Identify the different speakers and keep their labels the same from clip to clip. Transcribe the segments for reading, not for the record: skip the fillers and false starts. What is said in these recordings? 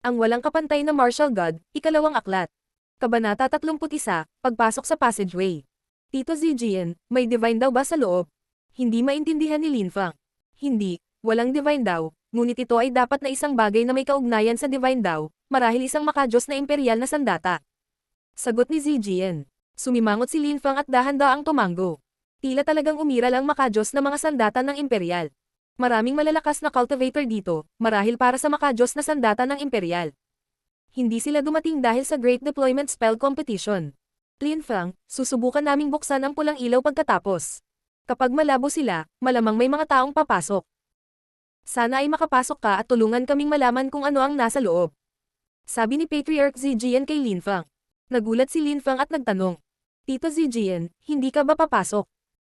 Speaker 1: Ang walang kapantay na martial god, ikalawang aklat. Kabanata 31, pagpasok sa passageway. Tito Zijian, may divine daw ba sa loob? Hindi maintindihan ni Linfang. Hindi, walang divine daw, ngunit ito ay dapat na isang bagay na may kaugnayan sa divine daw, marahil isang makajos na imperial na sandata. Sagot ni Zijian. Sumimangot si Linfang at dahan-daang tumango. Tila talagang umiral ang makajos na mga sandata ng imperial. Maraming malalakas na cultivator dito, marahil para sa makajos na sandata ng imperial. Hindi sila dumating dahil sa Great Deployment Spell Competition. Linfang, susubukan naming buksan ang pulang ilaw pagkatapos. Kapag malabo sila, malamang may mga taong papasok. Sana ay makapasok ka at tulungan kaming malaman kung ano ang nasa loob. Sabi ni Patriarch Zijian kay Linfang. Nagulat si Linfang at nagtanong. Tito Zijian, hindi ka ba papasok?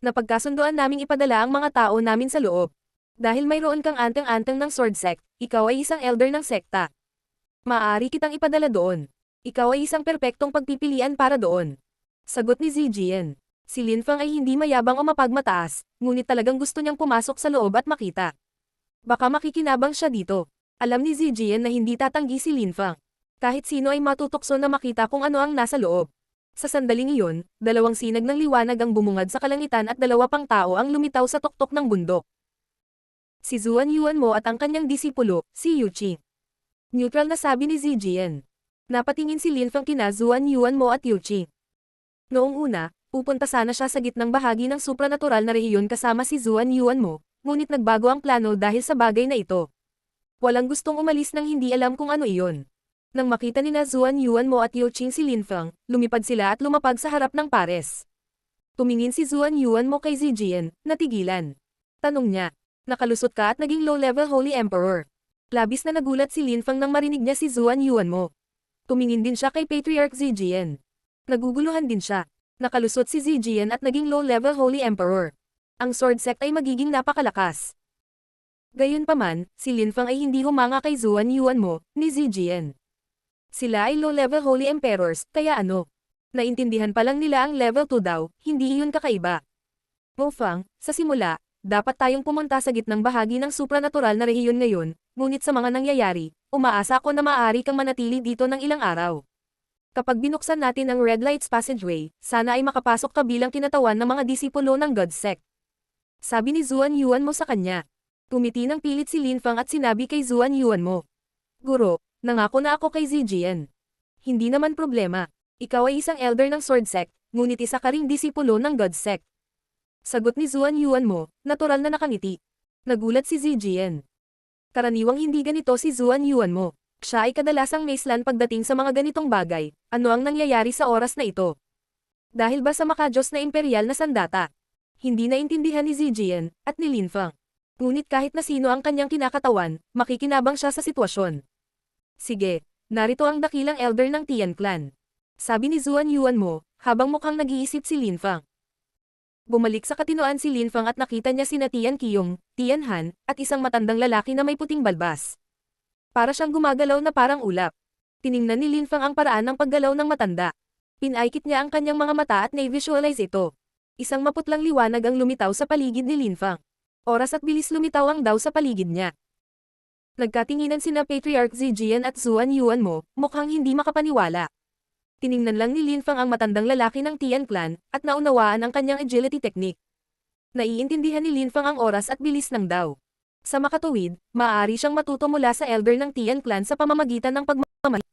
Speaker 1: Napagkasundoan naming ipadala ang mga tao namin sa loob. Dahil mayroon kang anteng-anteng ng sword sect, ikaw ay isang elder ng sekta. Maaari kitang ipadala doon. Ikaw ay isang perpektong pagpipilian para doon. Sagot ni Zijian. Si Linfang ay hindi mayabang o mapagmataas, ngunit talagang gusto niyang pumasok sa loob at makita. Baka makikinabang siya dito. Alam ni Zijian na hindi tatanggi si Linfang. Kahit sino ay matutokso na makita kung ano ang nasa loob. Sa sandaling iyon, dalawang sinag ng liwanag ang bumungad sa kalangitan at dalawa pang tao ang lumitaw sa tuktok ng bundok. Si Zuan Yuanmo at ang kanyang disipulo, si Yuqi. Neutral na sabi ni Zijian. Napatingin si Linfang kina Zuan Yuanmo at Yuqi. Noong una, pupunta sana siya sa gitnang bahagi ng supranatural na rehiyon kasama si Zuan Yuanmo, ngunit nagbago ang plano dahil sa bagay na ito. Walang gustong umalis nang hindi alam kung ano iyon. Nang makita ni na Zuan Yuanmo at Yuqi si Linfang, lumipad sila at lumapag sa harap ng pares. Tumingin si Zuan Yuanmo kay Zijian, natigilan. Tanong niya. Nakalusot ka at naging low-level Holy Emperor. Labis na nagulat si Linfang nang marinig niya si Zuan Yuanmo. Tumingin din siya kay Patriarch Zijian. Naguguluhan din siya. Nakalusot si Zijian at naging low-level Holy Emperor. Ang sword sect ay magiging napakalakas. Gayunpaman, si Linfang ay hindi humanga kay Zuan Yuanmo, ni Zijian. Sila ay low-level Holy Emperors, kaya ano? Naintindihan pa lang nila ang level 2 daw, hindi iyon kakaiba. Fang, sa simula, dapat tayong pumunta sa gitnang bahagi ng supranatural na rehiyon ngayon, ngunit sa mga nangyayari, umaasa ako na maaari kang manatili dito ng ilang araw. Kapag binuksan natin ang Red Lights Passageway, sana ay makapasok ka bilang kinatawan ng mga disipulo ng God Sect. Sabi ni Zuan Yuanmo sa kanya. Tumiti ng pilit si Linfang at sinabi kay Zuan Yuanmo. Guro, nangako na ako kay Zijian. Hindi naman problema. Ikaw ay isang elder ng Sword Sect, ngunit isa ka ring disipulo ng God Sect. Sagot ni Zuan Yuanmo, natural na nakangiti. Nagulat si Zijian. Karaniwang hindi ganito si Zuan Yuanmo. Siya ay kadalasang maislan pagdating sa mga ganitong bagay. Ano ang nangyayari sa oras na ito? Dahil ba sa makajos na imperial na sandata? Hindi naintindihan ni Zijian, at ni Linfang. Ngunit kahit na sino ang kanyang kinakatawan, makikinabang siya sa sitwasyon. Sige, narito ang dakilang elder ng Tian Clan. Sabi ni Zuan Yuanmo, habang mukhang nag-iisip si Linfang. Bumalik sa katinoan si Linfang at nakita niya sina Tian Qiyong, Tian Han, at isang matandang lalaki na may puting balbas. Para siyang gumagalaw na parang ulap. Tiningnan ni Linfang ang paraan ng paggalaw ng matanda. Pinaikit niya ang kanyang mga mata at na-visualize ito. Isang maputlang liwanag ang lumitaw sa paligid ni Linfang. Oras at bilis lumitaw ang daw sa paligid niya. Nagkatinginan sina Patriarch Zijian at Zuan Yuanmo, mukhang hindi makapaniwala. Tiningnan lang ni Linfang ang matandang lalaki ng Tian Clan, at naunawaan ang kanyang agility technique. Naiintindihan ni Linfang ang oras at bilis ng daw. Sa makatuwid, maaari siyang matuto mula sa elder ng Tian Clan sa pamamagitan ng pagmamahal.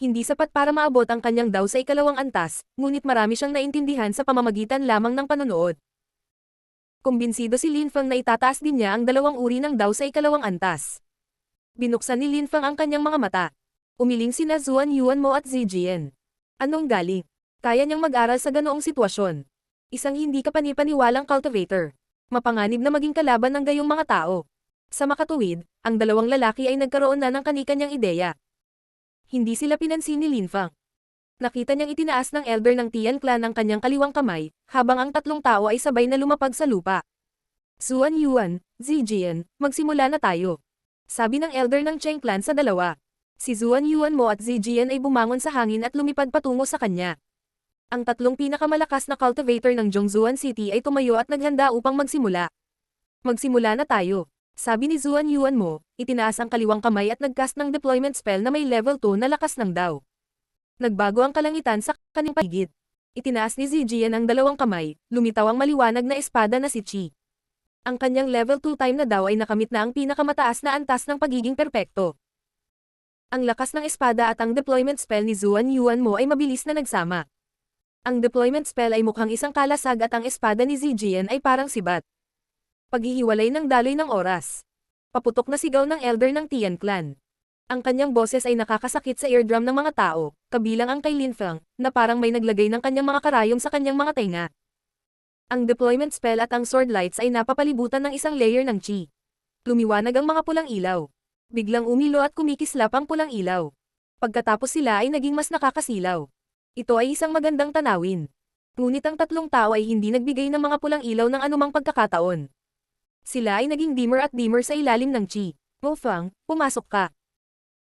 Speaker 1: Hindi sapat para maabot ang kanyang daw sa ikalawang antas, ngunit marami siyang naintindihan sa pamamagitan lamang ng panonood. Kumbinsido si Linfang na itataas din niya ang dalawang uri ng daw sa ikalawang antas. Binuksan ni Linfang ang kanyang mga mata. Umiling sina Zuan Yuanmo at Zijian. Anong galing? Kaya niyang mag-aral sa ganoong sitwasyon. Isang hindi kapanipaniwalang cultivator. Mapanganib na maging kalaban ng gayong mga tao. Sa makatuwid, ang dalawang lalaki ay nagkaroon na ng kani-kanyang ideya. Hindi sila pinansin ni Linfang. Nakita niyang itinaas ng elder ng Tian Clan ang kanyang kaliwang kamay, habang ang tatlong tao ay sabay na lumapag sa lupa. Zuan Yuan, Zijian, magsimula na tayo. Sabi ng elder ng Cheng Clan sa dalawa. Si Zuan Yuanmo at Zijian ay bumangon sa hangin at lumipad patungo sa kanya. Ang tatlong pinakamalakas na cultivator ng Zhongzuan City ay tumayo at naghanda upang magsimula. Magsimula na tayo. Sabi ni Zuan Yuan mo, itinaas ang kaliwang kamay at nagcast ng deployment spell na may level 2 na lakas ng daw. Nagbago ang kalangitan sa kanyang paligid. Itinaas ni Zijian ang dalawang kamay, lumitaw ang maliwanag na espada na si Qi. Ang kanyang level 2 time na daw ay nakamit na ang pinakamataas na antas ng pagiging perpekto. Ang lakas ng espada at ang deployment spell ni Zuan Yuan mo ay mabilis na nagsama. Ang deployment spell ay mukhang isang kalasag at ang espada ni Zijian ay parang sibat. Paghihiwalay ng daloy ng oras. Paputok na sigaw ng elder ng Tian Clan. Ang kanyang boses ay nakakasakit sa eardrum ng mga tao, kabilang ang kay Linfeng, na parang may naglagay ng kanyang mga karayom sa kanyang mga tenga. Ang deployment spell at ang sword lights ay napapalibutan ng isang layer ng Qi. Lumiwanag ang mga pulang ilaw. Biglang umilo at kumikislap ang pulang ilaw. Pagkatapos sila ay naging mas nakakasilaw. Ito ay isang magandang tanawin. Ngunit ang tatlong tao ay hindi nagbigay ng mga pulang ilaw ng anumang pagkakataon. Sila ay naging dimmer at dimmer sa ilalim ng Qi. Mo Fang, pumasok ka.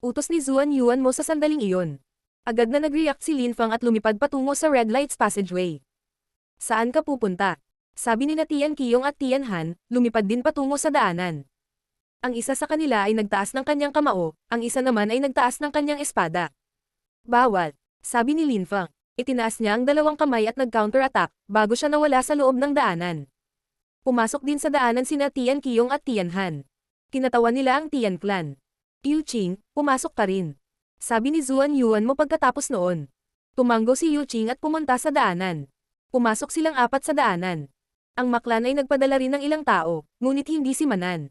Speaker 1: Utos ni Zuan Yuan mo sa sandaling iyon. Agad na nag-react si Linfeng at lumipad patungo sa Red Lights Passageway. Saan ka pupunta? Sabi ni Tian Qiyong at Tian Han, lumipad din patungo sa daanan. Ang isa sa kanila ay nagtaas ng kanyang kamao, ang isa naman ay nagtaas ng kanyang espada. Bawal. Sabi ni Linfeng. Itinaas niya ang dalawang kamay at nag-counter-attack, bago siya nawala sa loob ng daanan. Pumasok din sa daanan sina Tian Qiyong at Tian Han. Kinatawan nila ang Tian Clan. Yu Qing, pumasok ka rin. Sabi ni Zuan Yuan mo pagkatapos noon. Tumango si Yu Qing at pumunta sa daanan. Pumasok silang apat sa daanan. Ang Maklan ay nagpadala rin ng ilang tao, ngunit hindi si Manan.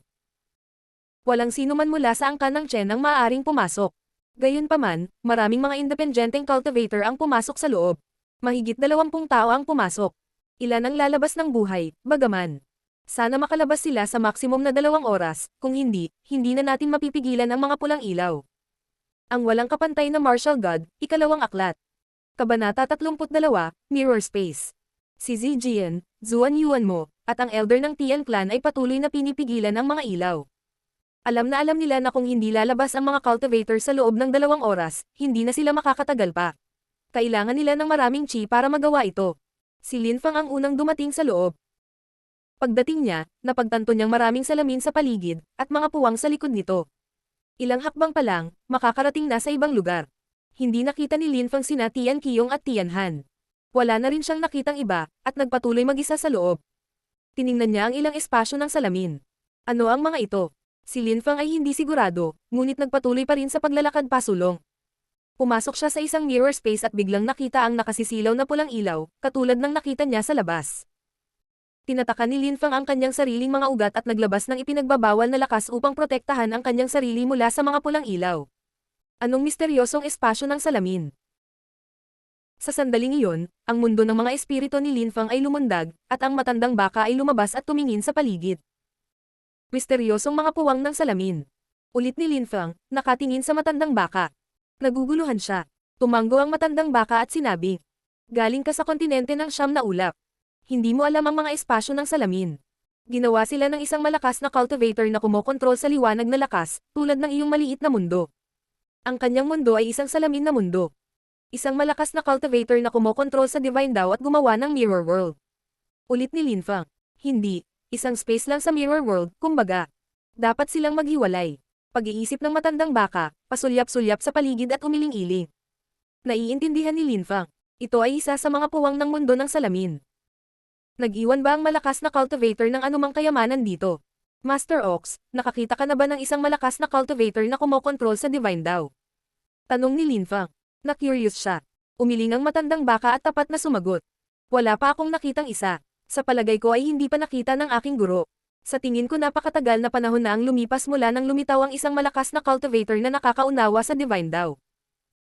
Speaker 1: Walang sino man mula sa angkan ng Chen ang maaaring pumasok. Gayunpaman, maraming mga independenteng cultivator ang pumasok sa loob. Mahigit 20 tao ang pumasok. Ilan ang lalabas ng buhay, bagaman. Sana makalabas sila sa maksimum na 2 oras, kung hindi, hindi na natin mapipigilan ang mga pulang ilaw. Ang walang kapantay na martial god, ikalawang aklat. Kabanata 32, Mirror Space. Si Zijian, Zuan Yuan mo, at ang elder ng Tian Clan ay patuloy na pinipigilan ang mga ilaw. Alam na alam nila na kung hindi lalabas ang mga cultivator sa loob ng 2 oras, hindi na sila makakatagal pa. Kailangan nila ng maraming Qi para magawa ito. Si Linfeng ang unang dumating sa loob. Pagdating niya, napagtanto niyang maraming salamin sa paligid, at mga puwang sa likod nito. Ilang hakbang pa lang, makakarating na sa ibang lugar. Hindi nakita ni Linfeng sina Tian Qiyong at Tian Han. Wala na rin siyang nakitang iba, at nagpatuloy mag-isa sa loob. Tiningnan niya ang ilang espasyo ng salamin. Ano ang mga ito? Si Linfeng ay hindi sigurado, ngunit nagpatuloy pa rin sa paglalakad pasulong. Pumasok siya sa isang mirror space at biglang nakita ang nakasisilaw na pulang ilaw, katulad ng nakita niya sa labas. Tinataka ni Linfeng ang kanyang sariling mga ugat at naglabas ng ipinagbabawal na lakas upang protektahan ang kanyang sarili mula sa mga pulang ilaw. Anong misteryosong espasyo ng salamin? Sa sandaling iyon, ang mundo ng mga espiritu ni Linfeng ay lumundag, at ang matandang baka ay lumabas at tumingin sa paligid. Misteryosong mga puwang ng salamin. Ulit ni Linfeng, nakatingin sa matandang baka. Naguguluhan siya. Tumango ang matandang baka at sinabi, "Galing ka sa kontinente ng Siyam na ulap. Hindi mo alam ang mga espasyo ng salamin. Ginawa sila ng isang malakas na cultivator na kumokontrol sa liwanag na lakas, tulad ng iyong maliit na mundo. Ang kanyang mundo ay isang salamin na mundo. Isang malakas na cultivator na kumokontrol sa Divine Dao at gumawa ng Mirror World." Ulit ni Linfeng, "Hindi. Isang space lang sa Mirror World, kumbaga. Dapat silang maghiwalay." Pag-iisip ng matandang baka, pasulyap-sulyap sa paligid at umiling-iling. Naiintindihan ni Linfeng. Ito ay isa sa mga puwang ng mundo ng salamin. Nag-iwan ba ang malakas na cultivator ng anumang kayamanan dito? Master Ox, nakakita ka na ba ng isang malakas na cultivator na kumokontrol sa Divine Dao? Tanong ni Linfeng. Na-curious siya. Umiling ang matandang baka at tapat na sumagot. Wala pa akong nakitang isa. Sa palagay ko ay hindi pa nakita ng aking guro. Sa tingin ko napakatagal na panahon na ang lumipas mula nang lumitaw ang isang malakas na cultivator na nakakaunawa sa Divine Dao.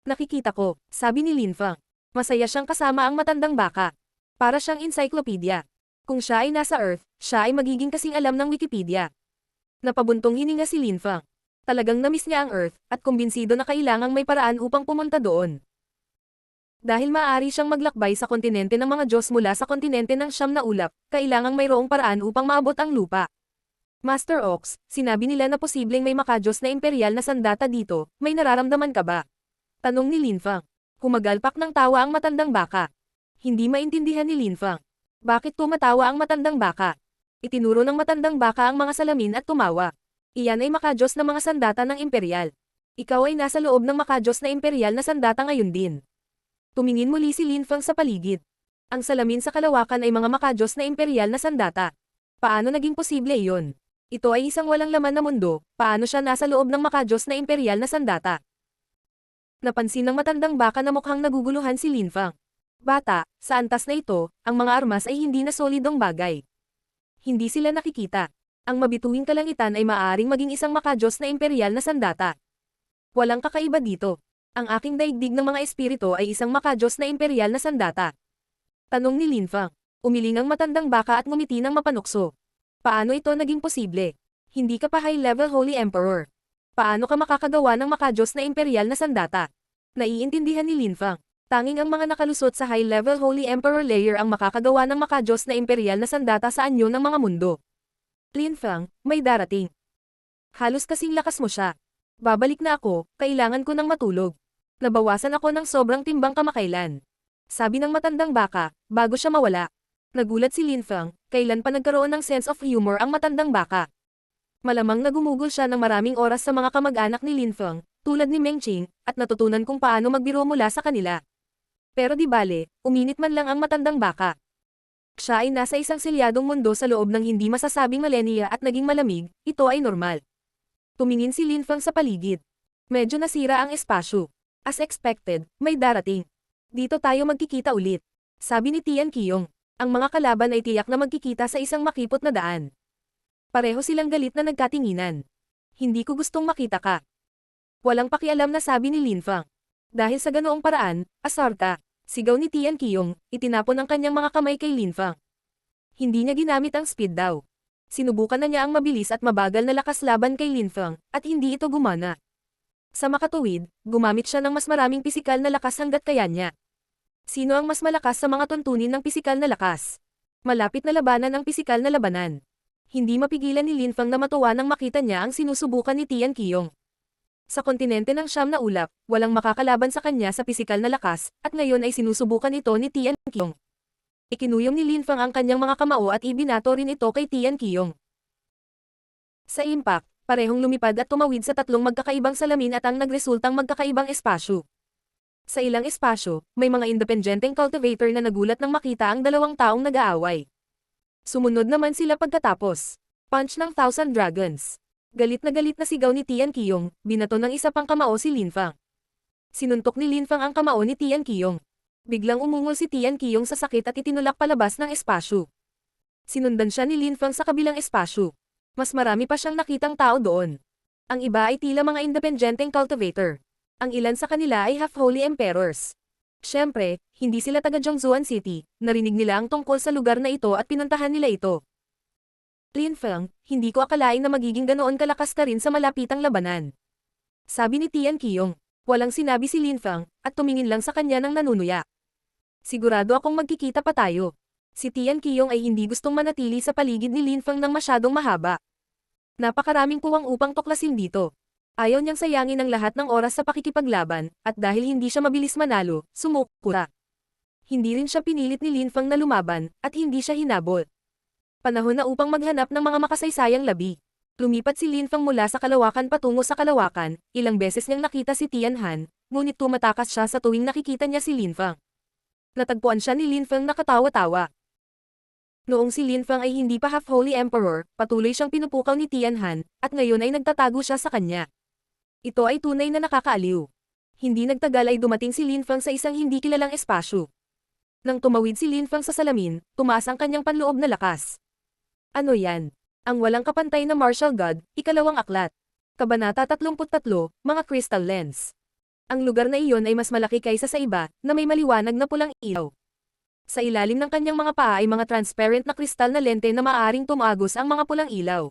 Speaker 1: Nakikita ko, sabi ni Linfeng. Masaya siyang kasama ang matandang baka. Para siyang encyclopedia. Kung siya ay nasa Earth, siya ay magiging kasing alam ng Wikipedia. Napabuntong hininga si Linfeng. Talagang namiss niya ang Earth, at kumbinsido na kailangang may paraan upang pumunta doon. Dahil maaari siyang maglakbay sa kontinente ng mga Diyos mula sa kontinente ng Siyam na ulap, kailangang mayroong paraan upang maabot ang lupa. Master Ox, sinabi nila na posibleng may makadiyos na imperial na sandata dito, may nararamdaman ka ba? Tanong ni Linfeng. Humagalpak ng tawa ang matandang baka. Hindi maintindihan ni Linfeng. Bakit tumatawa ang matandang baka? Itinuro ng matandang baka ang mga salamin at tumawa. Iyan ay makajos na mga sandata ng imperial. Ikaw ay nasa loob ng makajos na imperial na sandata ngayon din. Tumingin muli si Linfang sa paligid. Ang salamin sa kalawakan ay mga makajos na imperial na sandata. Paano naging posible iyon? Ito ay isang walang laman na mundo, paano siya nasa loob ng makajos na imperial na sandata? Napansin ng matandang baka na mukhang naguguluhan si Linfang. Bata, sa antas na ito, ang mga armas ay hindi na solidong bagay. Hindi sila nakikita. Ang mabituing kalangitan ay maaaring maging isang makajos na imperial na sandata. Walang kakaiba dito. Ang aking daigdig ng mga espiritu ay isang makajos na imperial na sandata. Tanong ni Linfang. Umiling ang matandang baka at ngumiti ng mapanukso. Paano ito naging posible? Hindi ka pa high-level Holy Emperor. Paano ka makakagawa ng makajos na imperial na sandata? Naiintindihan ni Linfang. Tanging ang mga nakalusot sa high-level Holy Emperor layer ang makakagawa ng makajos na imperial na sandata sa anyo ng mga mundo. Linfang, may darating. Halos kasing lakas mo siya. Babalik na ako, kailangan ko ng matulog. Nabawasan ako ng sobrang timbang kamakailan. Sabi ng matandang baka, bago siya mawala. Nagulat si Linfang, kailan pa nagkaroon ng sense of humor ang matandang baka. Malamang nagumugol siya ng maraming oras sa mga kamag-anak ni Linfang, tulad ni Meng Qing, at natutunan kung paano magbiro mula sa kanila. Pero di bale, uminit man lang ang matandang baka. Siya ay nasa isang selyadong mundo sa loob ng hindi masasabing millennia at naging malamig, ito ay normal. Tumingin si Linfang sa paligid. Medyo nasira ang espasyo. As expected, may darating. Dito tayo magkikita ulit. Sabi ni Tian Qiyong. Ang mga kalaban ay tiyak na magkikita sa isang makipot na daan. Pareho silang galit na nagkatinginan. Hindi ko gustong makita ka. Walang pakialam na sabi ni Linfang. Dahil sa ganoong paraan, asar ka. Sigaw ni Tian Qiyong, itinapon ang kanyang mga kamay kay Linfang. Hindi niya ginamit ang speed daw. Sinubukan na niya ang mabilis at mabagal na lakas laban kay Linfang, at hindi ito gumana. Sa makatuwid, gumamit siya ng mas maraming pisikal na lakas hanggat kaya niya. Sino ang mas malakas sa mga tuntunin ng pisikal na lakas? Malapit na labanan ang pisikal na labanan. Hindi mapigilan ni Linfang na matuwa nang makita niya ang sinusubukan ni Tian Qiyong. Sa kontinente ng Siyam na Ulap, walang makakalaban sa kanya sa pisikal na lakas, at ngayon ay sinusubukan ito ni Tian Qiyong. Ikinuyom ni Linfang ang kanyang mga kamao at ibinato rin ito kay Tian Qiyong. Sa impact, parehong lumipad at tumawid sa tatlong magkakaibang salamin at ang nagresultang magkakaibang espasyo. Sa ilang espasyo, may mga independenteng cultivator na nagulat nang makita ang dalawang taong nag-aaway. Sumunod naman sila pagkatapos. Punch ng Thousand Dragons. Galit na sigaw ni Tian Qiyong, binato ng isa pang kamao si Linfang. Sinuntok ni Linfang ang kamao ni Tian Qiyong. Biglang umungol si Tian Qiyong sa sakit at itinulak palabas ng espasyo. Sinundan siya ni Linfang sa kabilang espasyo. Mas marami pa siyang nakitang tao doon. Ang iba ay tila mga independenteng cultivator. Ang ilan sa kanila ay half-holy emperors. Siyempre, hindi sila taga Zhongzuan City, narinig nila ang tungkol sa lugar na ito at pinuntahan nila ito. Linfang, hindi ko akalain na magiging ganoon kalakas ka rin sa malapitang labanan. Sabi ni Tian Qiyong. Walang sinabi si Linfang, at tumingin lang sa kanya ng nanunuya. Sigurado akong magkikita pa tayo. Si Tian Qiyong ay hindi gustong manatili sa paligid ni Linfang ng masyadong mahaba. Napakaraming puwang upang tuklasin dito. Ayaw niyang sayangin ang lahat ng oras sa pakikipaglaban, at dahil hindi siya mabilis manalo, sumukura. Hindi rin siya pinilit ni Linfang na lumaban, at hindi siya hinabol. Panahon na upang maghanap ng mga makasaysayang labi. Lumipat si Linfang mula sa kalawakan patungo sa kalawakan, ilang beses niyang nakita si Tian Han, ngunit tumatakas siya sa tuwing nakikita niya si Linfang. Natagpuan siya ni Linfang na katawa-tawa. Noong si Linfang ay hindi pa half-holy emperor, patuloy siyang pinupukaw ni Tian Han, at ngayon ay nagtatago siya sa kanya. Ito ay tunay na nakakaaliw. Hindi nagtagal ay dumating si Linfang sa isang hindi kilalang espasyo. Nang tumawid si Linfang sa salamin, tumaas ang kanyang panloob na lakas. Ano yan? Ang walang kapantay na martial god, ikalawang aklat. Kabanata 33, mga crystal lens. Ang lugar na iyon ay mas malaki kaysa sa iba, na may maliwanag na pulang ilaw. Sa ilalim ng kanyang mga paa ay mga transparent na kristal na lente na maaaring tumagos ang mga pulang ilaw.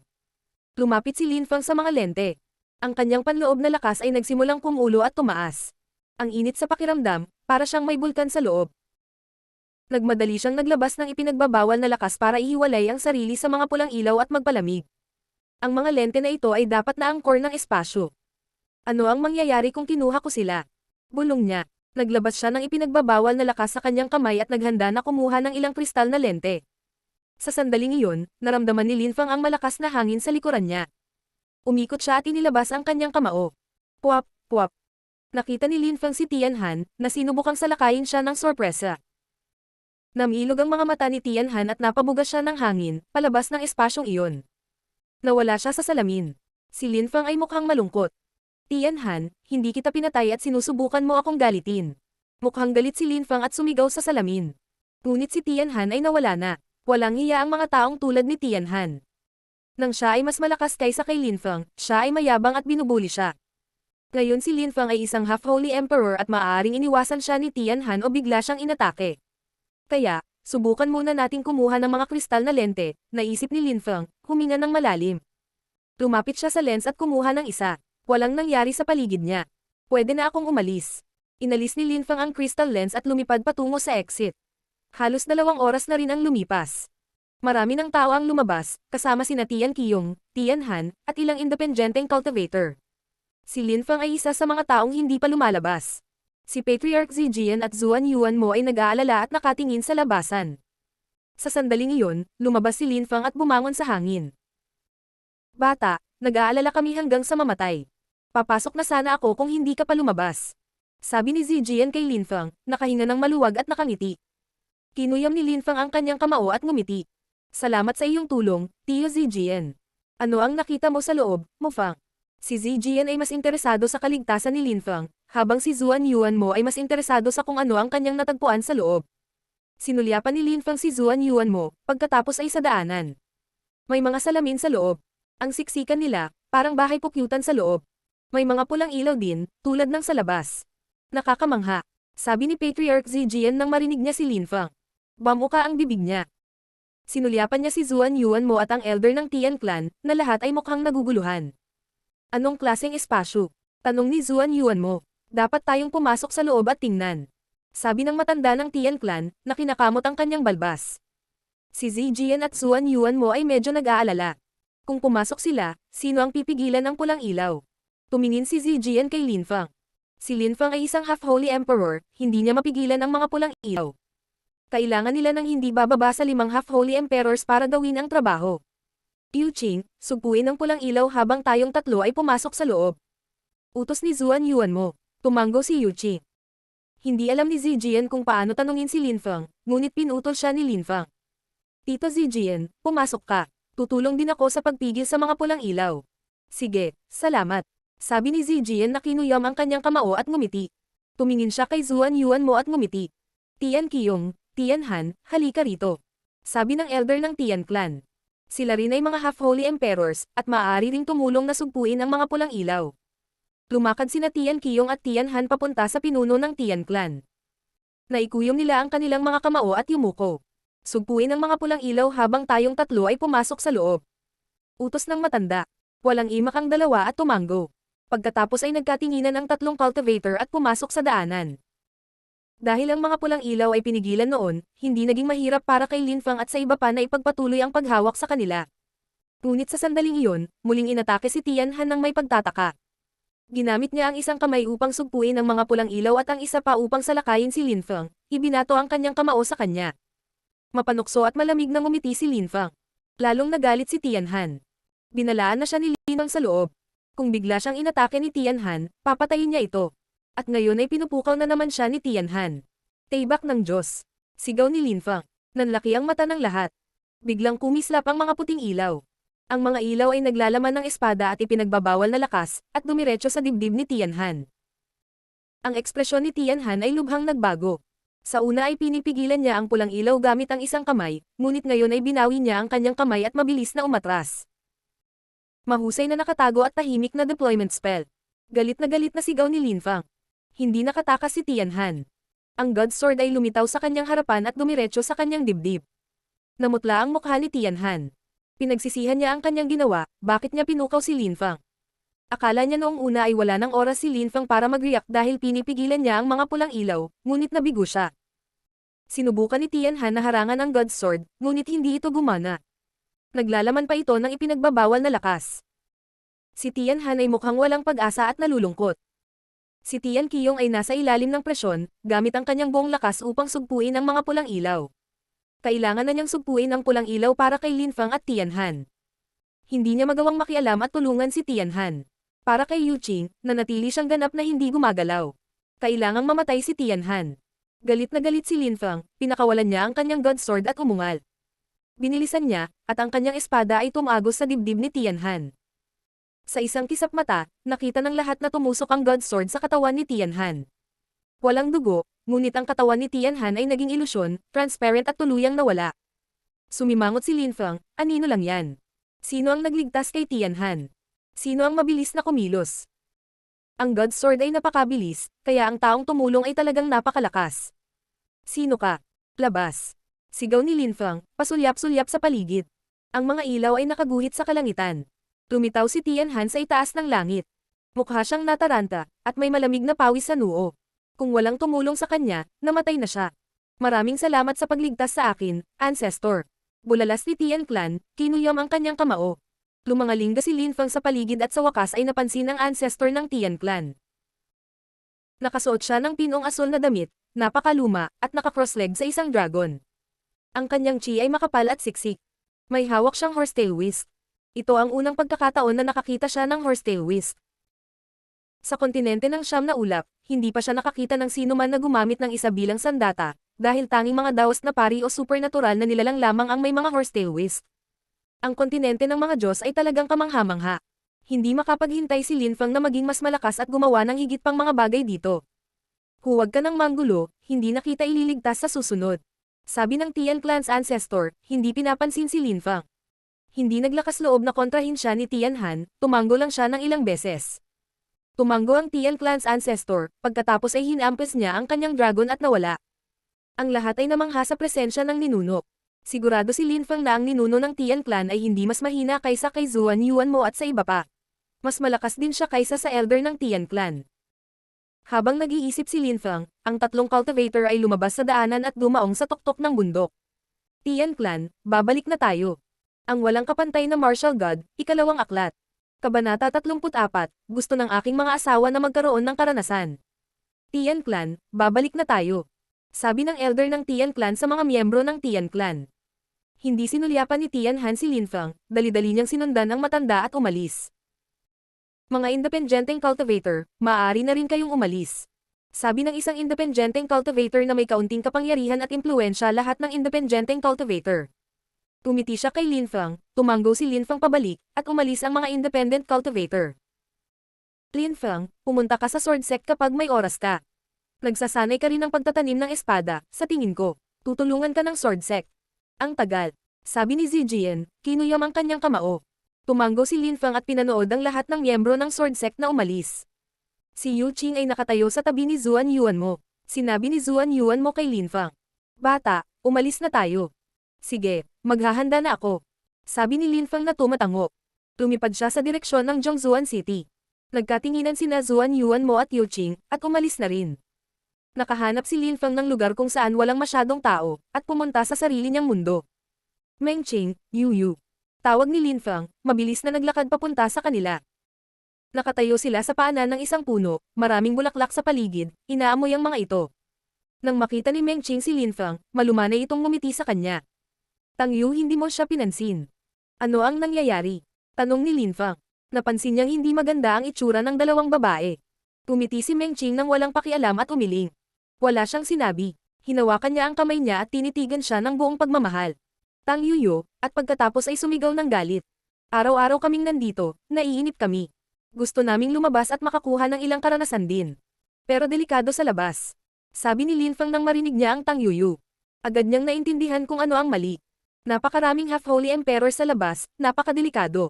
Speaker 1: Lumapit si Linfang sa mga lente. Ang kanyang panloob na lakas ay nagsimulang kumulo at tumaas. Ang init sa pakiramdam, para siyang may bulkan sa loob. Nagmadali siyang naglabas ng ipinagbabawal na lakas para ihiwalay ang sarili sa mga pulang ilaw at magpalamig. Ang mga lente na ito ay dapat na angkor ng espasyo. Ano ang mangyayari kung kinuha ko sila? Bulong niya. Naglabas siya ng ipinagbabawal na lakas sa kanyang kamay at naghanda na kumuha ng ilang kristal na lente. Sa sandaling iyon, naramdaman ni Linfang ang malakas na hangin sa likuran niya. Umikot siya at inilabas ang kanyang kamao. Puwap, puwap. Nakita ni Linfang si Tianhan, na sinubukang salakayin siya ng sorpresa. Namilog ang mga mata ni Tianhan at napabugas siya ng hangin, palabas ng espasyong iyon. Nawala siya sa salamin. Si Linfang ay mukhang malungkot. Tianhan, hindi kita pinatay at sinusubukan mo akong galitin. Mukhang galit si Linfang at sumigaw sa salamin. Ngunit si Tianhan ay nawala na. Walang hiya ang mga taong tulad ni Tianhan. Nang siya ay mas malakas kaysa kay Linfang, siya ay mayabang at binubuli siya. Ngayon si Linfang ay isang half-holy emperor at maaaring iniwasan siya ni Tianhan o bigla siyang inatake. Kaya, subukan muna nating kumuha ng mga kristal na lente, naisip ni Linfang, huminga ng malalim. Lumapit siya sa lens at kumuha ng isa. Walang nangyari sa paligid niya. Pwede na akong umalis. Inalis ni Linfang ang crystal lens at lumipad patungo sa exit. Halos 2 oras na rin ang lumipas. Marami ng tao ang lumabas, kasama sina Tian Qiyong, Tianhan, at ilang independenteng cultivator. Si Linfang ay isa sa mga taong hindi pa lumalabas. Si Patriarch Zijian at Zuan Yuanmo ay nag-aalala at nakatingin sa labasan. Sa sandaling iyon, lumabas si Linfang at bumangon sa hangin. Bata, nag-aalala kami hanggang sa mamatay. Papasok na sana ako kung hindi ka pa lumabas. Sabi ni Zijian kay Linfang, nakahinga ng maluwag at nakangiti. Kinuyam ni Linfang ang kanyang kamao at ngumiti. Salamat sa iyong tulong, Tio Zijian. Ano ang nakita mo sa loob, Mufang? Si Zijian ay mas interesado sa kaligtasan ni Linfang, habang si Zuan Yuanmo ay mas interesado sa kung ano ang kanyang natagpuan sa loob. Sinulyapan ni Linfang si Zuan Yuanmo, pagkatapos ay sa daanan. May mga salamin sa loob. Ang siksikan nila, parang bahay pukyutan sa loob. May mga pulang ilaw din, tulad ng sa labas. Nakakamangha, sabi ni Patriarch Zijian nang marinig niya si Linfang. Bamuka ang bibig niya. Sinulyapan niya si Zuan Yuanmo at ang elder ng Tian clan, na lahat ay mukhang naguguluhan. Anong klaseng espasyo? Tanong ni Zuan Yuanmo. Dapat tayong pumasok sa loob at tingnan. Sabi ng matanda ng Tian clan, na kinakamot ang kanyang balbas. Si Zijian at Zuan Yuanmo ay medyo nag-aalala. Kung pumasok sila, sino ang pipigilan ng pulang ilaw? Tumingin si Zijian kay Linfang. Si Linfang ay isang half-holy emperor, hindi niya mapigilan ang mga pulang ilaw. Kailangan nila ng hindi bababa sa 5 half-holy emperors para gawin ang trabaho. Yu Qing, sugpuin ang pulang ilaw habang tayong tatlo ay pumasok sa loob. Utos ni Zuan Yuanmo. Tumango si Yu Qing. Hindi alam ni Zijian kung paano tanungin si Linfang, ngunit pinutol siya ni Linfang. Tito Zijian, pumasok ka. Tutulong din ako sa pagpigil sa mga pulang ilaw. Sige, salamat. Sabi ni Zijian na kinuyam ang kanyang kamao at ngumiti. Tumingin siya kay Zuan Yuanmo at ngumiti. Tian Qiyong, Tianhan, halika rito. Sabi ng elder ng Tian clan. Sila rin ay mga half-holy emperors, at maaari ring tumulong na sugpuin ang mga pulang ilaw. Lumakad sina Tian Qiyong at Tianhan papunta sa pinuno ng Tian clan. Naikuyom nila ang kanilang mga kamao at yumuko. Sugpuin ang mga pulang ilaw habang tayong tatlo ay pumasok sa loob. Utos ng matanda. Walang imak ang dalawa at tumango. Pagkatapos ay nagkatinginan ang 3 cultivator at pumasok sa daanan. Dahil ang mga pulang ilaw ay pinigilan noon, hindi naging mahirap para kay Linfang at sa iba pa na ipagpatuloy ang paghawak sa kanila. Ngunit sa sandaling iyon, muling inatake si Tianhan ng may pagtataka. Ginamit niya ang isang kamay upang sugpuin ang mga pulang ilaw at ang isa pa upang salakayin si Linfang, ibinato ang kanyang kamao sa kanya. Mapanukso at malamig na ngumiti si Linfang. Lalong nagalit si Tianhan. Binalaan na siya ni Linfang sa loob. Kung bigla siyang inatake ni Tianhan, papatayin niya ito. At ngayon ay pinupukaw na naman siya ni Tianhan. Tibak ng Diyos. Sigaw ni Linfang. Nanlaki ang mata ng lahat. Biglang kumislap ang mga puting ilaw. Ang mga ilaw ay naglalaman ng espada at ipinagbabawal na lakas, at dumiretso sa dibdib ni Tianhan. Ang ekspresyon ni Tianhan ay lubhang nagbago. Sa una ay pinipigilan niya ang pulang ilaw gamit ang isang kamay, ngunit ngayon ay binawi niya ang kanyang kamay at mabilis na umatras. Mahusay na nakatago at tahimik na deployment spell. Galit na sigaw ni Linfang. Hindi nakatakas si Tianhan. Ang God Sword ay lumitaw sa kanyang harapan at dumiretso sa kanyang dibdib. Namutla ang mukha ni Tianhan. Pinagsisihan niya ang kanyang ginawa, bakit niya pinukaw si Linfang. Akala niya noong una ay wala ng oras si Linfang para mag-react dahil pinipigilan niya ang mga pulang ilaw, ngunit nabigo siya. Sinubukan ni Tianhan na harangan ang God Sword, ngunit hindi ito gumana. Naglalaman pa ito ng ipinagbabawal na lakas. Si Tianhan ay mukhang walang pag-asa at nalulungkot. Si Tian Qiyong ay nasa ilalim ng presyon, gamit ang kanyang buong lakas upang sugpuin ang mga pulang ilaw. Kailangan na niyang sugpuin ang pulang ilaw para kay Linfang at Tianhan. Hindi niya magawang makialam at tulungan si Tianhan. Para kay Yuqing, nanatili siyang ganap na hindi gumagalaw. Kailangang mamatay si Tianhan. Galit na galit si Linfang, pinakawalan niya ang kanyang God Sword at umungal. Binilisan niya, at ang kanyang espada ay tumagos sa dibdib ni Tianhan. Sa isang kisap mata, nakita ng lahat na tumusok ang God Sword sa katawan ni Tianhan. Walang dugo, ngunit ang katawan ni Tianhan ay naging ilusyon, transparent at tuluyang nawala. Sumimangot si Linfang, anino lang yan? Sino ang nagligtas kay Tianhan? Sino ang mabilis na kumilos? Ang God Sword ay napakabilis, kaya ang taong tumulong ay talagang napakalakas. Sino ka? Labas. Sigaw ni Linfang, pasulyap-sulyap sa paligid. Ang mga ilaw ay nakaguhit sa kalangitan. Tumitaw si Tianhan sa itaas ng langit. Mukha siyang nataranta, at may malamig na pawis sa noo. Kung walang tumulong sa kanya, namatay na siya. Maraming salamat sa pagligtas sa akin, Ancestor. Bulalas ni Tian Clan, kinuyam ang kanyang kamao. Lumangalinga si Linfang sa paligid at sa wakas ay napansin ang ancestor ng Tian Clan. Nakasuot siya ng pinong asul na damit, napakaluma, at naka-cross-leg sa isang dragon. Ang kanyang chi ay makapal at siksik. May hawak siyang horsetail whisk. Ito ang unang pagkakataon na nakakita siya ng horsetail whisk. Sa kontinente ng Siyam na Ulap, hindi pa siya nakakita ng sino man na gumamit ng isa bilang sandata, dahil tanging mga daos na pari o supernatural na nilalang lamang ang may mga horsetail whisk. Ang kontinente ng mga Diyos ay talagang kamangha-mangha. Hindi makapaghintay si Linfang na maging mas malakas at gumawa ng higit pang mga bagay dito. Huwag ka ng manggulo, hindi na kita ililigtas sa susunod. Sabi ng Tian Clan's ancestor, hindi pinapansin si Linfang. Hindi naglakas loob na kontrahin siya ni Tianhan, tumanggo lang siya ng ilang beses. Tumanggo ang Tian Clan's ancestor, pagkatapos ay hinampes niya ang kanyang dragon at nawala. Ang lahat ay namangha sa presensya ng ninuno. Sigurado si Linfang na ang ninuno ng Tian Clan ay hindi mas mahina kaysa kay Zuan Yuanmo at sa iba pa. Mas malakas din siya kaysa sa elder ng Tian Clan. Habang nag-iisip si Linfang, ang tatlong cultivator ay lumabas sa daanan at dumaong sa tuktok ng bundok. Tian Clan, babalik na tayo. Ang walang kapantay na martial god, ikalawang aklat. Kabanata 34, gusto ng aking mga asawa na magkaroon ng karanasan. Tian Clan, babalik na tayo. Sabi ng elder ng Tian Clan sa mga miyembro ng Tian Clan. Hindi sinulyapan ni Tianhan si Linfang, dali-dali niyang sinundan ang matanda at umalis. Mga independenteng cultivator, maaari na rin kayong umalis. Sabi ng isang independenteng cultivator na may kaunting kapangyarihan at impluensya lahat ng independenteng cultivator. Tumiti siya kay Linfang, tumanggo si Linfang pabalik, at umalis ang mga independent cultivator. Linfang, pumunta ka sa sword sect kapag may oras ka. Nagsasanay ka rin ng pagtatanim ng espada, sa tingin ko. Tutulungan ka ng sword sect. Ang tagal. Sabi ni Zijian, kinuyam ang kanyang kamao. Tumanggo si Linfang at pinanood ang lahat ng miyembro ng sword sect na umalis. Si Yuqing ay nakatayo sa tabi ni Zuan Yuanmo. Sinabi ni Zuan Yuanmo kay Linfang. Bata, umalis na tayo. Sige, maghahanda na ako. Sabi ni Linfang na tumatango. Lumipad siya sa direksyon ng Zhongzuan City. Nagkatinginan sina Zuan Yuanmo at Yuqing, at umalis na rin. Nakahanap si Linfang ng lugar kung saan walang masyadong tao, at pumunta sa sarili niyang mundo. Mengqing, Yu. Tawag ni Linfang, mabilis na naglakad papunta sa kanila. Nakatayo sila sa paanan ng isang puno, maraming bulaklak sa paligid, inaamoy ang mga ito. Nang makita ni Mengqing si Linfang, malumanay itong ngumiti sa kanya. Tang Yu, hindi mo siya pinansin. Ano ang nangyayari? Tanong ni Linfang. Napansin niyang hindi maganda ang itsura ng dalawang babae. Tumiti si Mengqing nang walang pakialam at umiling. Wala siyang sinabi. Hinawakan niya ang kamay niya at tinitigan siya ng buong pagmamahal. Tang Yuyo, at pagkatapos ay sumigaw ng galit. Araw-araw kaming nandito, naiinip kami. Gusto naming lumabas at makakuha ng ilang karanasan din. Pero delikado sa labas. Sabi ni Linfang nang marinig niya ang Tang Yuyo. Agad niyang naintindihan kung ano ang mali. Napakaraming half-holy emperor sa labas, napakadelikado.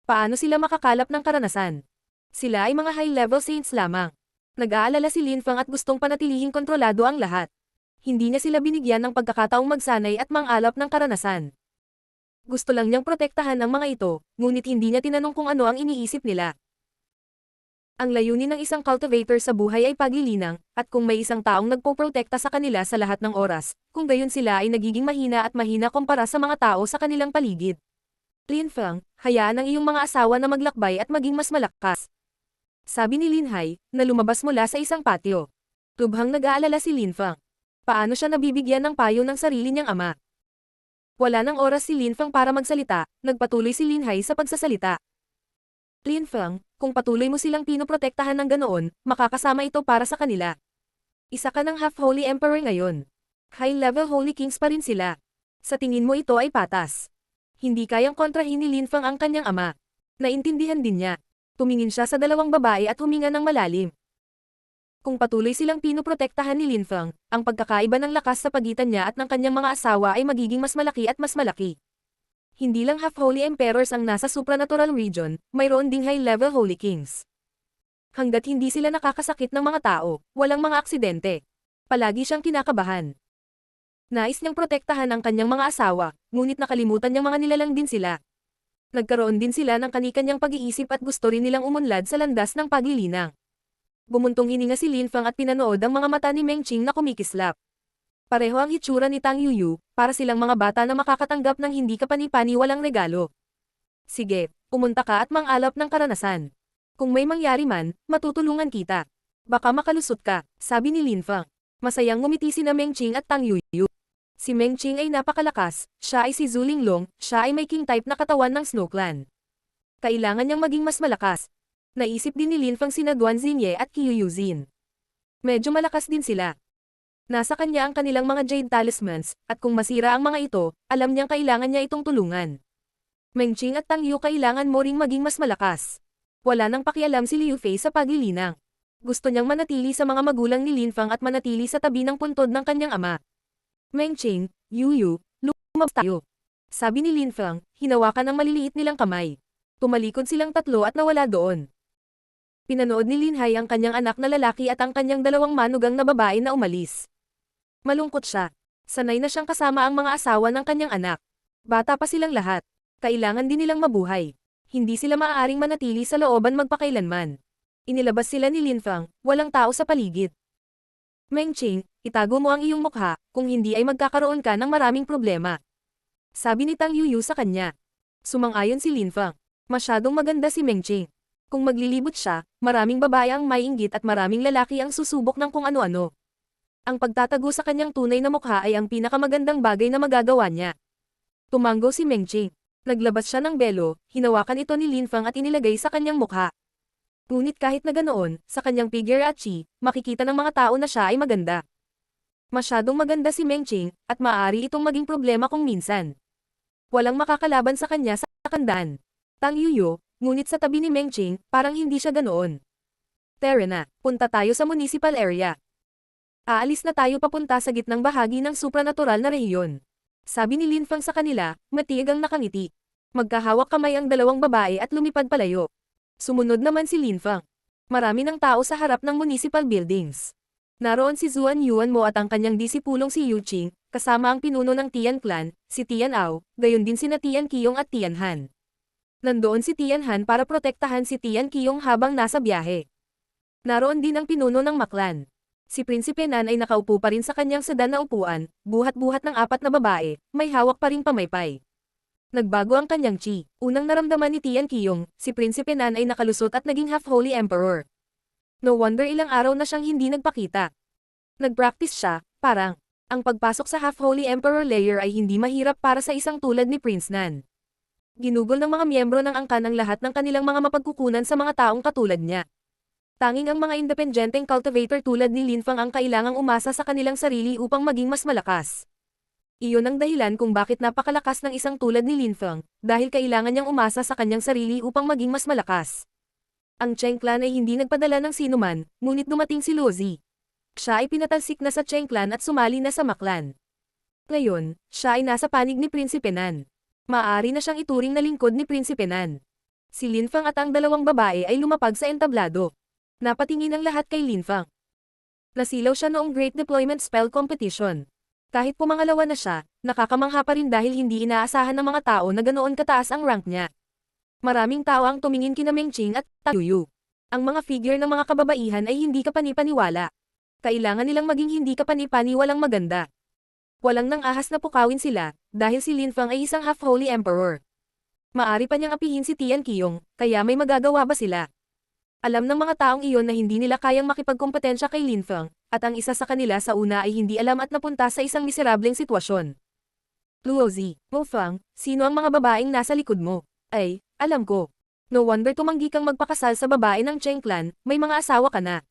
Speaker 1: Paano sila makakalap ng karanasan? Sila ay mga high-level saints lamang. Nag-aalala si Linfang at gustong panatilihing kontrolado ang lahat. Hindi niya sila binigyan ng pagkakataong magsanay at mangalap ng karanasan. Gusto lang niyang protektahan ang mga ito, ngunit hindi niya tinanong kung ano ang iniisip nila. Ang layunin ng isang cultivator sa buhay ay paglilinang, at kung may isang taong nagpoprotekta sa kanila sa lahat ng oras, kung gayon sila ay nagiging mahina at mahina kumpara sa mga tao sa kanilang paligid. Linfang, hayaan ang iyong mga asawa na maglakbay at maging mas malakas. Sabi ni Linhai, na lumabas mula sa isang patio. Lubhang nag-aalala si Linfang. Paano siya nabibigyan ng payo ng sarili niyang ama? Wala nang oras si Lin Feng para magsalita, nagpatuloy si Lin Hai sa pagsasalita. Lin Feng, kung patuloy mo silang pinoprotektahan ng ganoon, makakasama ito para sa kanila. Isa ka ng half-holy emperor ngayon. High-level holy kings pa rin sila. Sa tingin mo ito ay patas. Hindi kayang kontrahin ni Lin Feng ang kanyang ama. Naintindihan din niya. Tumingin siya sa dalawang babae at huminga ng malalim. Kung patuloy silang pinoprotektahan ni Lin Feng, ang pagkakaiba ng lakas sa pagitan niya at ng kanyang mga asawa ay magiging mas malaki at mas malaki. Hindi lang half-holy emperors ang nasa supranatural region, mayroon ding high-level holy kings. Hanggat hindi sila nakakasakit ng mga tao, walang mga aksidente. Palagi siyang kinakabahan. Nais niyang protektahan ang kanyang mga asawa, ngunit nakalimutan niyang mga nilalang din sila. Nagkaroon din sila ng kanikanyang pag-iisip at gusto rin nilang umunlad sa landas ng paglilinang. Bumuntong hininga si Lin Feng at pinanood ang mga mata ni Meng Qing na kumikislap. Pareho ang hitsura ni Tang Yuyu, para silang mga bata na makakatanggap ng hindi kapani-paniwalang regalo. Sige, pumunta ka at mang-alap ng karanasan. Kung may mangyari man, matutulungan kita. Baka makalusot ka, sabi ni Lin Feng. Masayang ngumiti sina Meng Qing at Tang Yuyu. Si Meng Qing ay napakalakas, siya ay si Zhu Linglong, siya ay may king type na katawan ng Snow Clan. Kailangan niyang maging mas malakas. Naisip din ni Lin Feng sina Duan Xinye at Qiu Yuzin. Medyo malakas din sila. Nasa kanya ang kanilang mga jade talismans, at kung masira ang mga ito, alam niyang kailangan niya itong tulungan. Meng Qing at Tang Yu, kailangan mo ring maging mas malakas. Wala nang pakialam si Liu Fei sa paglilinang. Gusto niyang manatili sa mga magulang ni Lin Feng at manatili sa tabi ng puntod ng kanyang ama. Meng Qing, Yu, lumabas tayo. Sabi ni Lin Feng, hinawakan ang maliliit nilang kamay. Tumalikod silang tatlo at nawala doon. Pinanood ni Lin Hai ang kanyang anak na lalaki at ang kanyang dalawang manugang na babae na umalis. Malungkot siya. Sanay na siyang kasama ang mga asawa ng kanyang anak. Bata pa silang lahat. Kailangan din nilang mabuhay. Hindi sila maaaring manatili sa looban magpakailanman. Inilabas sila ni Lin Feng, walang tao sa paligid. Meng Qing, itago mo ang iyong mukha, kung hindi ay magkakaroon ka ng maraming problema. Sabi ni Tang Yuyu sa kanya. Sumang-ayon si Lin Feng. Masyadong maganda si Meng Qing. Kung maglilibot siya, maraming babae ang may inggit at maraming lalaki ang susubok ng kung ano-ano. Ang pagtatago sa kanyang tunay na mukha ay ang pinakamagandang bagay na magagawa niya. Tumanggo si Meng Qing. Naglabas siya ng belo, hinawakan ito ni Lin Feng at inilagay sa kanyang mukha. Ngunit kahit na ganoon, sa kanyang figure at chi, makikita ng mga tao na siya ay maganda. Masyadong maganda si Meng Qing, at maaari itong maging problema kung minsan. Walang makakalaban sa kanya sa kandaan. Tang Yuyu, ngunit sa tabi ni Meng Qing, parang hindi siya ganoon. Tara na, punta tayo sa municipal area. Aalis na tayo papunta sa gitnang bahagi ng supranatural na rehiyon. Sabi ni Lin Feng sa kanila, matiig ang nakangiti. Magkahawak kamay ang dalawang babae at lumipad palayo. Sumunod naman si Lin Feng. Marami ng tao sa harap ng municipal buildings. Naroon si Zuan Yuanmo at ang kanyang disipulong si Yu Qing, kasama ang pinuno ng Tian Clan, si Tian Ao, gayon din sina Tian Qiyong at Tian Han. Nandoon si Tian Han para protektahan si Tian Qiyong habang nasa biyahe. Naroon din ang pinuno ng Maklan. Si Prinsipe Nan ay nakaupo pa rin sa kanyang sedan na upuan, buhat-buhat ng apat na babae, may hawak pa ring pamaypay. Nagbago ang kanyang chi. Unang naramdaman ni Tian Qiyong, si Prinsipe Nan ay nakalusot at naging half-holy emperor. No wonder ilang araw na siyang hindi nagpakita. Nagpractice siya, parang, ang pagpasok sa half-holy emperor layer ay hindi mahirap para sa isang tulad ni Prince Nan. Ginugol ng mga miyembro ng angkan ang lahat ng kanilang mga mapagkukunan sa mga taong katulad niya. Tanging ang mga independenteng cultivator tulad ni Lin Feng ang kailangang umasa sa kanilang sarili upang maging mas malakas. Iyon ang dahilan kung bakit napakalakas ng isang tulad ni Lin Feng, dahil kailangan niyang umasa sa kanyang sarili upang maging mas malakas. Ang Cheng Clan ay hindi nagpadala ng sinuman, ngunit dumating si Luozi. Siya ay pinatalsik na sa Cheng Clan at sumali na sa Maklan. Ngayon, siya ay nasa panig ni Prinsipe Nan. Maaari na siyang ituring na lingkod ni Prinsipe Nan. Si Lin Feng at ang dalawang babae ay lumapag sa entablado. Napatingin ang lahat kay Lin Feng. Nasilaw siya noong Great Deployment Spell Competition. Kahit pumangalawa na siya, nakakamangha pa rin dahil hindi inaasahan ng mga tao na ganoon kataas ang rank niya. Maraming tao ang tumingin kina Meng Qing at Tang Yuyu. Ang mga figure ng mga kababaihan ay hindi kapani-paniwala. Kailangan nilang maging hindi kapani-paniwalang maganda. Walang nang ahas na pukawin sila, dahil si Lin Feng ay isang half-holy emperor. Maari pa niyang apihin si Tian Qiyong, kaya may magagawa ba sila? Alam ng mga taong iyon na hindi nila kayang makipagkompetensya kay Lin Feng, at ang isa sa kanila sa una ay hindi alam at napunta sa isang miserableng sitwasyon. Luozi, Mo Fang, sino ang mga babaeng nasa likod mo? Ay, alam ko. No wonder tumanggi kang magpakasal sa babae ng Cheng Clan, may mga asawa ka na.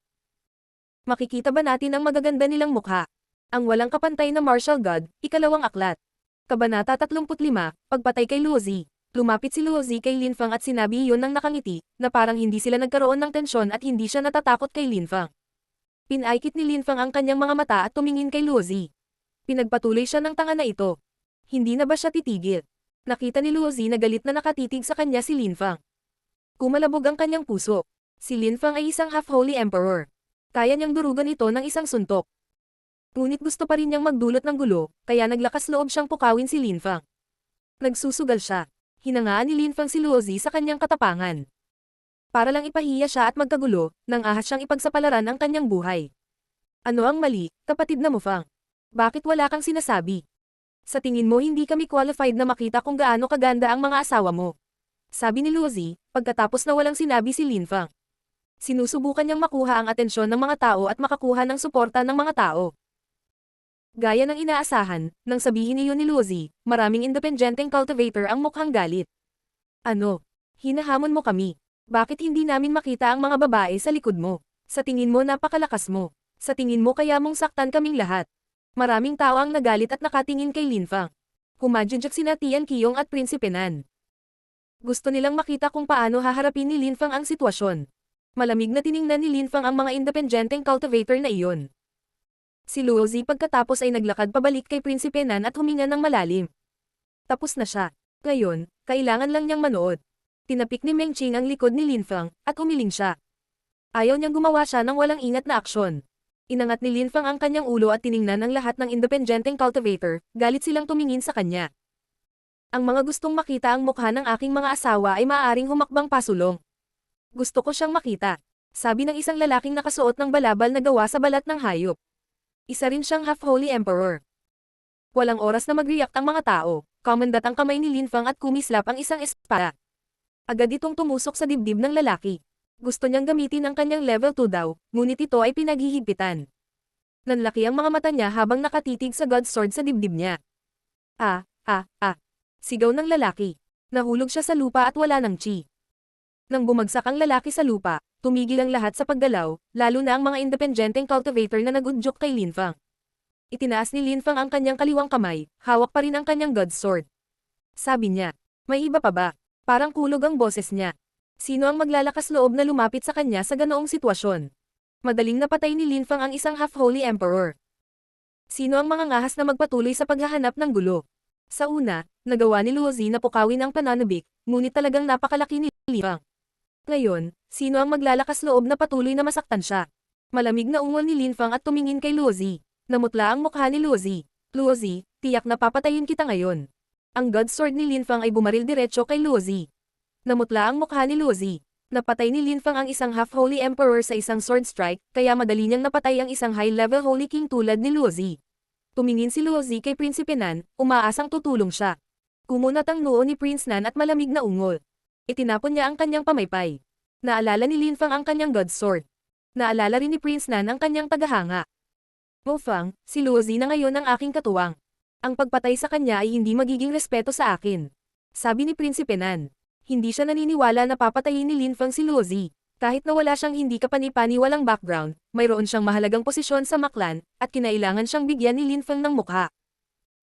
Speaker 1: Makikita ba natin ang magaganda nilang mukha? Ang walang kapantay na martial god, ikalawang aklat. Kabanata 35, Pagpatay kay Luozi. Lumapit si Luozi kay Linfang at sinabi iyon ng nakangiti, na parang hindi sila nagkaroon ng tensyon at hindi siya natatakot kay Linfang. Pinaikit ni Linfang ang kanyang mga mata at tumingin kay Luozi. Pinagpatuloy siya ng tanga na ito. Hindi na ba siya titigil? Nakita ni Luozi na galit na nakatitig sa kanya si Linfang. Kumalabog ang kanyang puso. Si Linfang ay isang half-holy emperor. Kaya niyang durugan ito ng isang suntok. Ngunit gusto pa rin niyang magdulot ng gulo, kaya naglakas loob siyang pukawin si Linfang. Nagsusugal siya. Hinangaan ni Linfang si Luozi sa kanyang katapangan. Para lang ipahiya siya at magkagulo, nang ahas siyang ipagsapalaran ang kanyang buhay. Ano ang mali, kapatid na Mo Fang? Bakit wala kang sinasabi? Sa tingin mo hindi kami qualified na makita kung gaano kaganda ang mga asawa mo. Sabi ni Luozi, pagkatapos na walang sinabi si Linfang. Sinusubukan niyang makuha ang atensyon ng mga tao at makakuha ng suporta ng mga tao. Gaya ng inaasahan, nang sabihin niyo ni Luozi, maraming independenteng cultivator ang mukhang galit. Ano? Hinahamon mo kami. Bakit hindi namin makita ang mga babae sa likod mo? Sa tingin mo napakalakas mo. Sa tingin mo kaya mong saktan kaming lahat. Maraming tao ang nagalit at nakatingin kay Linfang. Humadjudjak sina Tian Qiyong at Prinsipe Nan. Gusto nilang makita kung paano haharapin ni Linfang ang sitwasyon. Malamig na tiningnan ni Linfang ang mga independenteng cultivator na iyon. Si Luozi pagkatapos ay naglakad pabalik kay Prinsipe Nan at huminga ng malalim. Tapos na siya. Ngayon, kailangan lang niyang manood. Tinapik ni Meng Qing ang likod ni Linfang, at umiling siya. Ayaw niyang gumawa siya ng walang ingat na aksyon. Inangat ni Linfang ang kanyang ulo at tiningnan ang lahat ng independenteng cultivator, galit silang tumingin sa kanya. Ang mga gustong makita ang mukha ng aking mga asawa ay maaaring humakbang pasulong. Gusto ko siyang makita. Sabi ng isang lalaking nakasuot ng balabal na gawa sa balat ng hayop. Isa rin siyang half-holy emperor. Walang oras na mag-react ang mga tao, kamandat ang kamay ni Linfang at kumislap ang isang espada. Agad itong tumusok sa dibdib ng lalaki. Gusto niyang gamitin ang kanyang level 2 daw, ngunit ito ay pinaghihigpitan. Nanlaki ang mga mata niya habang nakatitig sa God's Sword sa dibdib niya. Sigaw ng lalaki. Nahulog siya sa lupa at wala ng chi. Nang bumagsak ang lalaki sa lupa, tumigil ang lahat sa paggalaw, lalo na ang mga independenteng cultivator na nagudyok kay Linfang. Itinaas ni Linfang ang kanyang kaliwang kamay, hawak pa rin ang kanyang God's Sword. Sabi niya, may iba pa ba? Parang kulog ang boses niya. Sino ang maglalakas loob na lumapit sa kanya sa ganoong sitwasyon? Madaling napatay ni Linfang ang isang half-holy emperor. Sino ang mga ngahas na magpatuloy sa paghahanap ng gulo? Sa una, nagawa ni Luozi na pukawin ang pananabik, ngunit talagang napakalaki ni Linfang. Ngayon, sino ang maglalakas loob na patuloy na masaktan siya? Malamig na ungol ni Linfang at tumingin kay Luozi. Namutla ang mukha ni Luozi. Luozi, tiyak na papatayin kita ngayon. Ang God's Sword ni Linfang ay bumaril diretso kay Luozi. Namutla ang mukha ni Luozi. Napatay ni Linfang ang isang half-holy emperor sa isang sword strike, kaya madali niyang napatay ang isang high-level holy king tulad ni Luozi. Tumingin si Luozi kay Prinsipe Nan, umaasang tutulong siya. Kumunat ang noo ni Prince Nan at malamig na ungol. Itinapon niya ang kanyang pamaypay. Naalala ni Linfang ang kanyang God's Sword. Naalala rin ni Prince Nan ang kanyang tagahanga. Mo Fang, si Luozi na ngayon ang aking katuwang. Ang pagpatay sa kanya ay hindi magiging respeto sa akin. Sabi ni Prinsipe Nan. Hindi siya naniniwala na papatayin ni Linfang si Luozi. Kahit na wala siyang hindi kapani-paniwalang background, mayroon siyang mahalagang posisyon sa Maklan, at kinailangan siyang bigyan ni Linfang ng mukha.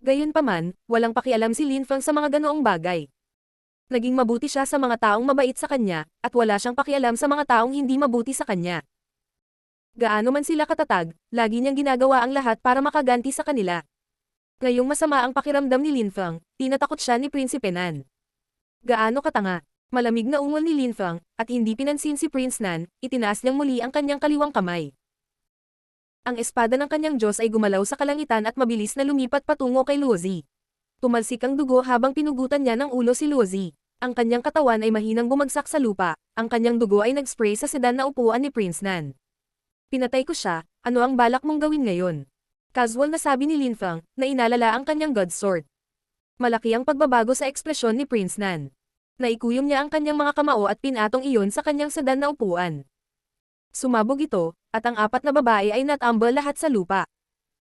Speaker 1: Gayunpaman, walang pakialam si Linfang sa mga ganoong bagay. Naging mabuti siya sa mga taong mabait sa kanya, at wala siyang pakialam sa mga taong hindi mabuti sa kanya. Gaano man sila katatag, lagi niyang ginagawa ang lahat para makaganti sa kanila. Ngayong masama ang pakiramdam ni Linfang, tinatakot siya ni Prinsipe Nan. Gaano katanga? Malamig na ungol ni Linfang, at hindi pinansin si Prince Nan, itinaas niyang muli ang kanyang kaliwang kamay. Ang espada ng kanyang Diyos ay gumalaw sa kalangitan at mabilis na lumipat patungo kay Luozi. Tumalsik ang dugo habang pinugutan niya ng ulo si Luozi. Ang kanyang katawan ay mahinang bumagsak sa lupa, ang kanyang dugo ay nag-spray sa sedan na upuan ni Prince Nan. Pinatay ko siya, ano ang balak mong gawin ngayon? Casual na sabi ni Linfang, na inalala ang kanyang God's Sword. Malaki ang pagbabago sa ekspresyon ni Prince Nan. Naikuyom niya ang kanyang mga kamao at pinatong iyon sa kanyang sedan na upuan. Sumabog ito, at ang apat na babae ay natambal lahat sa lupa.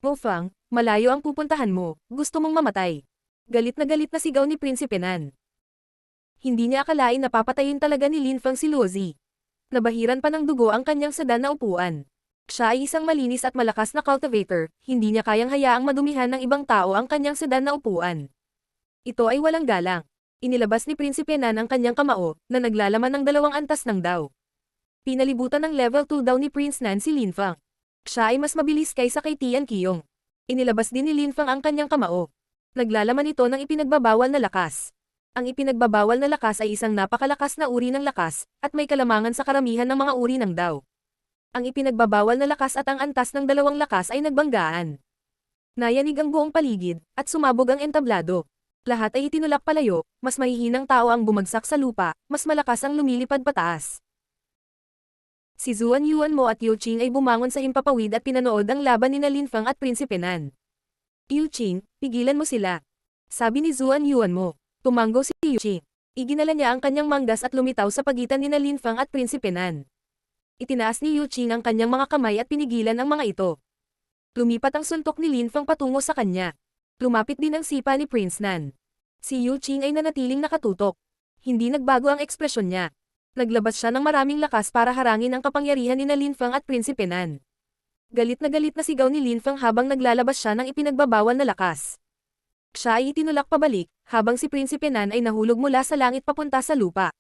Speaker 1: Mo Fang, malayo ang pupuntahan mo, gusto mong mamatay. Galit na sigaw ni Prinsipe Nan. Hindi niya akalain na papatayin talaga ni Linfang si Luozi. Nabahiran pa ng dugo ang kanyang sedan na upuan. Siya ay isang malinis at malakas na cultivator, hindi niya kayang hayaang madumihan ng ibang tao ang kanyang sedan na upuan. Ito ay walang galang. Inilabas ni Prinsipe Nan ang kanyang kamao, na naglalaman ng 2 antas ng daw. Pinalibutan ng level 2 daw ni Prince Nan si Linfang. Siya ay mas mabilis kaysa kay Tian Qiyong. Inilabas din ni Linfang ang kanyang kamao. Naglalaman ito ng ipinagbabawal na lakas. Ang ipinagbabawal na lakas ay isang napakalakas na uri ng lakas, at may kalamangan sa karamihan ng mga uri ng daw. Ang ipinagbabawal na lakas at ang antas ng 2 lakas ay nagbanggaan. Nayanig ang buong paligid, at sumabog ang entablado. Lahat ay itinulak palayo, mas mahihinang tao ang bumagsak sa lupa, mas malakas ang lumilipad pataas. Si Zuan Yuanmo at Yu Qing ay bumangon sa himpapawid at pinanood ang laban ni Linfang at Prinsipe Nan. Yu Qing, pigilan mo sila. Sabi ni Zuan Yuanmo. Tumanggo si Yu Qing. Iginala niya ang kanyang manggas at lumitaw sa pagitan ni Linfang at Prinsipe Nan. Itinaas ni Yu Qing ang kanyang mga kamay at pinigilan ang mga ito. Lumipat ang suntok ni Linfang patungo sa kanya. Lumapit din ang sipa ni Prince Nan. Si Yu Qing ay nanatiling nakatutok. Hindi nagbago ang ekspresyon niya. Naglabas siya ng maraming lakas para harangin ang kapangyarihan ni Linfang at Prinsipe Nan. Galit na sigaw ni Linfang habang naglalabas siya ng ipinagbabawal na lakas. Siya ay itinulak pabalik, habang si Prinsipe Nan ay nahulog mula sa langit papunta sa lupa.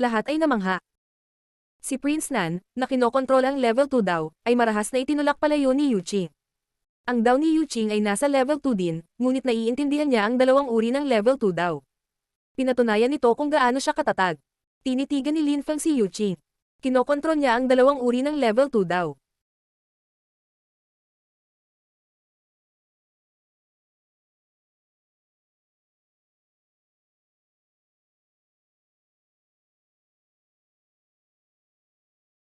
Speaker 1: Lahat ay namangha. Si Prince Nan, na kinokontrol ang level 2 daw, ay marahas na itinulak palayo ni Yu Qing. Ang daw ni Yu Qing ay nasa level 2 din, ngunit naiintindihan niya ang 2 uri ng level 2 daw. Pinatunayan nito kung gaano siya katatag. Tinitigan ni Linfang si Yu Qing. Kinokontrol niya ang 2 uri ng level 2 daw.